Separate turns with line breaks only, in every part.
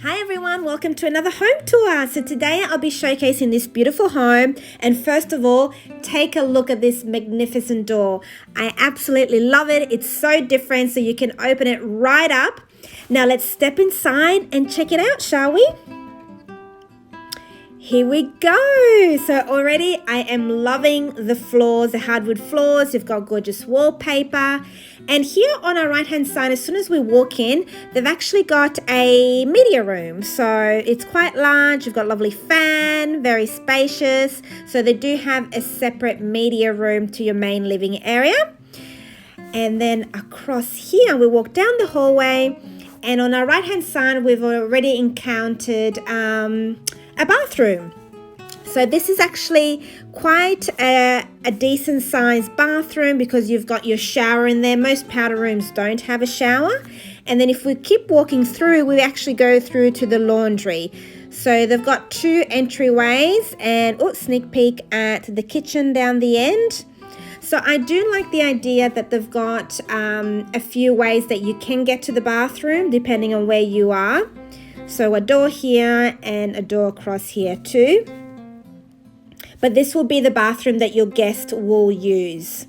Hi everyone, welcome to another home tour. So today I'll be showcasing this beautiful home, and first of all, take a look at this magnificent door. I absolutely love it. It's so different, so you can open it right up. Now let's step inside and check it out, shall we? Here we go. So already I am loving the floors, the hardwood floors. You've got gorgeous wallpaper. And here on our right hand side, as soon as we walk in, they've actually got a media room. So it's quite large. You've got a lovely fan, very spacious. So they do have a separate media room to your main living area. And then across here, we walk down the hallway. And on our right hand side, we've already encountered a bathroom. So this is actually quite a decent sized bathroom because you've got your shower in there. Most powder rooms don't have a shower. And then if we keep walking through, we actually go through to the laundry. So they've got two entryways and sneak peek at the kitchen down the end. So I do like the idea that they've got a few ways that you can get to the bathroom depending on where you are. So a door here and a door across here too. But this will be the bathroom that your guest will use.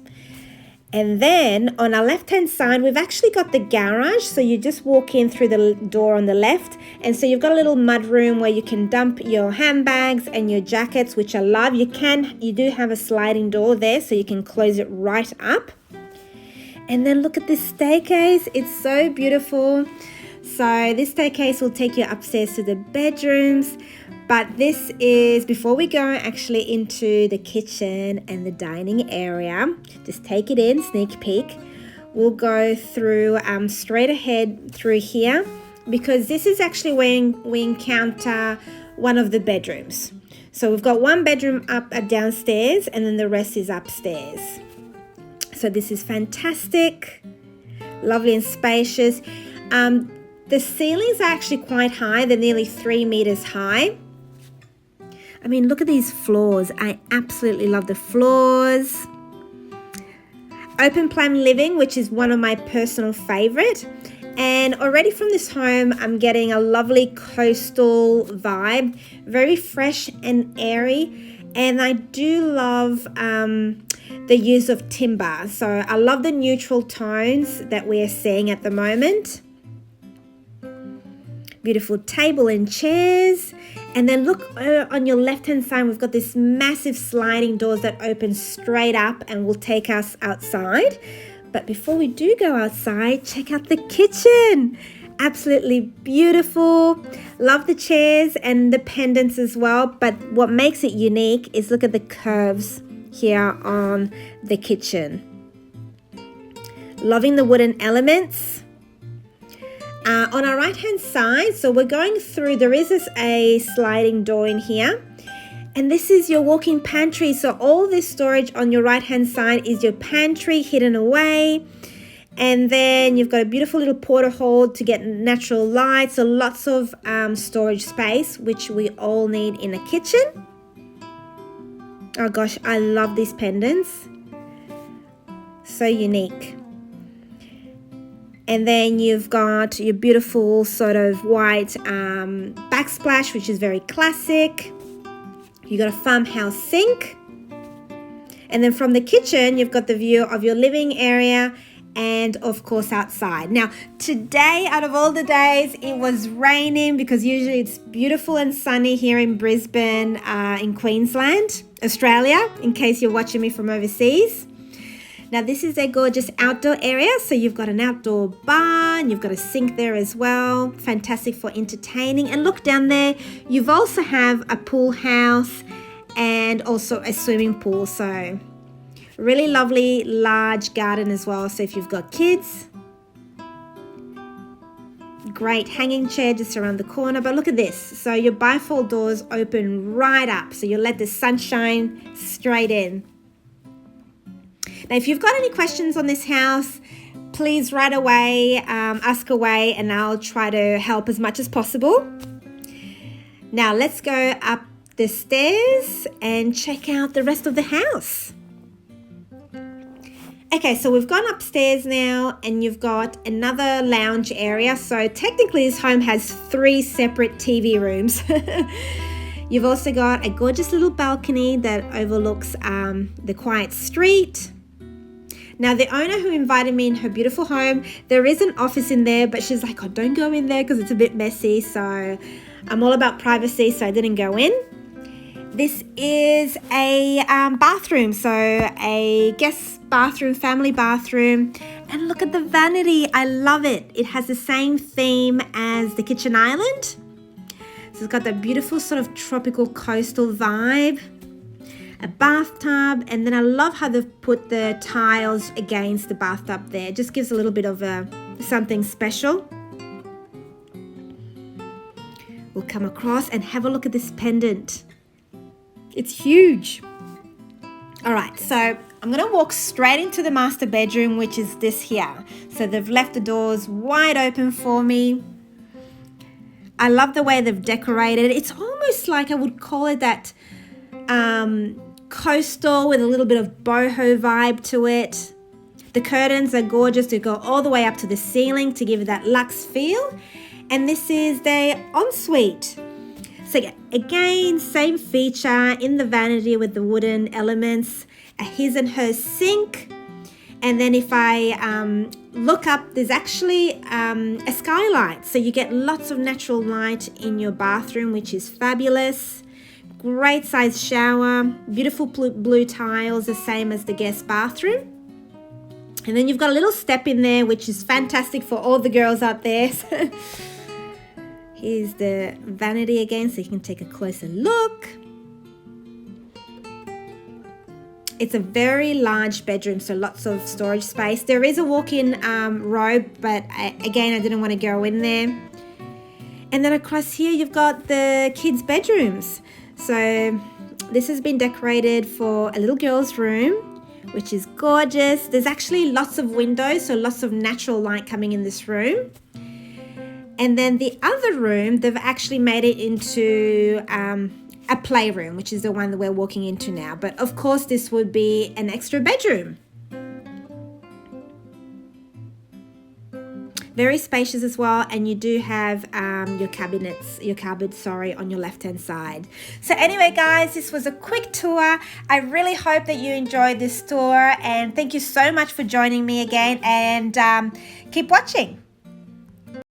And then on our left hand side, we've actually got the garage. So you just walk in through the door on the left. And so you've got a little mud room where you can dump your handbags and your jackets, which I love. You do have a sliding door there, so you can close it right up. And then look at this staircase. It's so beautiful. So this staircase will take you upstairs to the bedrooms. But this is before we go actually into the kitchen and the dining area. Just take it in, sneak peek. We'll go through straight ahead through here because this is actually when we encounter one of the bedrooms. So we've got one bedroom up downstairs and then the rest is upstairs. So this is fantastic, lovely and spacious. The ceilings are actually quite high. They're nearly 3 meters high. I mean, look at these floors. I absolutely love the floors. Open plan living, which is one of my personal favorite. And already from this home, I'm getting a lovely coastal vibe, very fresh and airy. And I do love the use of timber. So I love the neutral tones that we are seeing at the moment. Beautiful table and chairs. And then look on your left hand side, we've got this massive sliding doors that open straight up and will take us outside. But before we do go outside, check out the kitchen. Absolutely beautiful. Love the chairs and the pendants as well. But what makes it unique is look at the curves here on the kitchen. Loving the wooden elements. On our right hand side, so we're going through, there is a sliding door in here, and this is your walk-in pantry. So all this storage on your right hand side is your pantry hidden away, and then you've got a beautiful little porta hole to get natural light. So lots of storage space, which we all need in a kitchen. Oh gosh, I love these pendants, so unique. And then you've got your beautiful sort of white backsplash, which is very classic. You've got a farmhouse sink. And then from the kitchen, you've got the view of your living area and, of course, outside. Now, today, out of all the days, it was raining because usually it's beautiful and sunny here in Brisbane, in Queensland, Australia, in case you're watching me from overseas. Now this is a gorgeous outdoor area. So you've got an outdoor bar and you've got a sink there as well. Fantastic for entertaining. And look down there, you've also have a pool house and also a swimming pool. So really lovely large garden as well. So if you've got kids, great hanging chair just around the corner. But look at this. So your bifold doors open right up. So you'll let the sunshine straight in. Now, if you've got any questions on this house, please right away, ask away, and I'll try to help as much as possible. Now, let's go up the stairs and check out the rest of the house. Okay, so we've gone upstairs now and you've got another lounge area. So technically this home has 3 separate TV rooms. You've also got a gorgeous little balcony that overlooks the quiet street. Now, the owner who invited me in her beautiful home, there is an office in there, but she's like, oh, don't go in there because it's a bit messy. So I'm all about privacy, so I didn't go in. This is a bathroom, so a guest bathroom, family bathroom. And look at the vanity. I love it. It has the same theme as the kitchen island. So it's got that beautiful sort of tropical coastal vibe. A bathtub, and then I love how they've put the tiles against the bathtub there. It just gives a little bit of something special. We'll come across and have a look at this pendant. It's huge. All right, so I'm going to walk straight into the master bedroom, which is this here. So they've left the doors wide open for me. I love the way they've decorated. It's almost like I would call it that coastal with a little bit of boho vibe to it. The curtains are gorgeous. They go all the way up to the ceiling to give it that luxe feel. And this is the ensuite. So again, same feature in the vanity with the wooden elements, a his and her sink. And then if I look up, there's actually a skylight. So you get lots of natural light in your bathroom, which is fabulous. Great size shower, beautiful blue tiles, the same as the guest bathroom. And then you've got a little step in there, which is fantastic for all the girls out there. Here's the vanity again, so you can take a closer look. It's a very large bedroom, so lots of storage space. There is a walk-in robe, but again, I didn't want to go in there. And then across here, you've got the kids' bedrooms. So this has been decorated for a little girl's room, which is gorgeous. There's actually lots of windows, so lots of natural light coming in this room. And then the other room, they've actually made it into a playroom, which is the one that we're walking into now. But of course, this would be an extra bedroom. Very spacious as well, and you do have your cupboards, on your left-hand side. So anyway, guys, this was a quick tour. I really hope that you enjoyed this tour, and thank you so much for joining me again, and keep watching.